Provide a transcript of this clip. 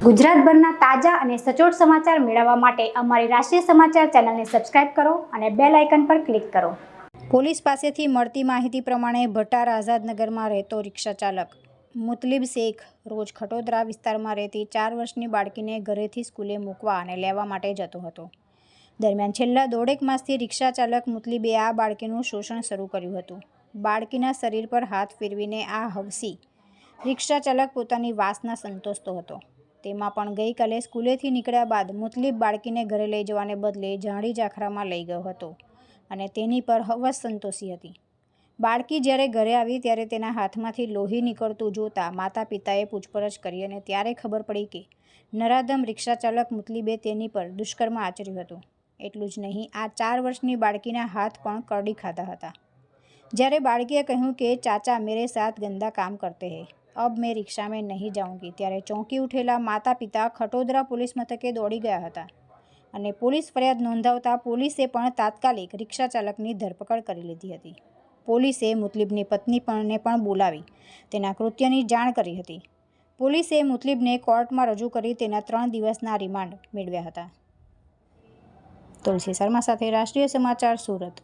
ગુજરાતભરના તાજા અને સચોટ સમાચાર મેળવવા માટે અમારી રાષ્ટ્રીય સમાચાર ચેનલને સબસ્ક્રાઇબ કરો અને બેલ આઇકન પર ક્લિક કરો। પોલીસ પાસેથી મળતી માહિતી પ્રમાણે ભટાર આઝાદનગરમાં રહેતો રિક્ષા ચાલક મુતલીબ શેખ રોજ ખટોદરા વિસ્તારમાં રહેતી 4 વર્ષની બાળકીને ઘરેથી સ્કૂલે મૂકવા અને લેવા માટે જતો હતો। દરમિયાન છેલ્લા દોઢેક માસથી રિક્ષા ચાલક મુતલીબે આ બાળકીનું શોષણ શરૂ કર્યું હતું। બાળકીના શરીર પર હાથ ફેરવીને આ હવસી રિક્ષા ચાલક પોતાની વાસના સંતોષતો હતો। તેમાં પણ ગઈકાલે સ્કૂલેથી નીકળ્યા બાદ મુતલીબ બાળકીને ઘરે લઈ જવાને બદલે ઝાડી ઝાખરામાં લઈ ગયો હતો અને તેની પર હવસ સંતોષી હતી। બાળકી જ્યારે ઘરે આવી ત્યારે તેના હાથમાંથી લોહી નીકળતું જોતા માતા પિતાએ પૂછપરછ કરી અને ત્યારે ખબર પડી કે નરાધમ રિક્ષા ચાલક મુતલીબે તેની પર દુષ્કર્મ આચર્યું હતું। એટલું જ નહીં, આ 4 વર્ષની બાળકીના હાથ પણ કરડી ખાધા હતા। જ્યારે બાળકીએ કહ્યું કે ચાચા મેરે સાથ ગંદા કામ કરતે હૈ, अब मैं रिक्शा में नहीं जाऊंगी, ત્યારે ચોંકી ઉઠેલા માતા પિતા ખટોદરા પોલીસ મથકે દોડી ગયા હતા અને પોલીસ ફરિયાદ નોંધાવતા પોલીસે પણ તાત્કાલિક રિક્ષા ચાલકની ધરપકડ કરી લીધી હતી। પોલીસે મુતલીબની પત્નીને પણ બોલાવી તેના કૃત્યની જાણ કરી હતી। પોલીસે મુતલીબને કોર્ટમાં રજૂ કરી તેના 3 દિવસના રિમાન્ડ મેળવ્યા હતા। તુલસી શર્મા સાથે રાષ્ટ્રીય સમાચાર, સુરત।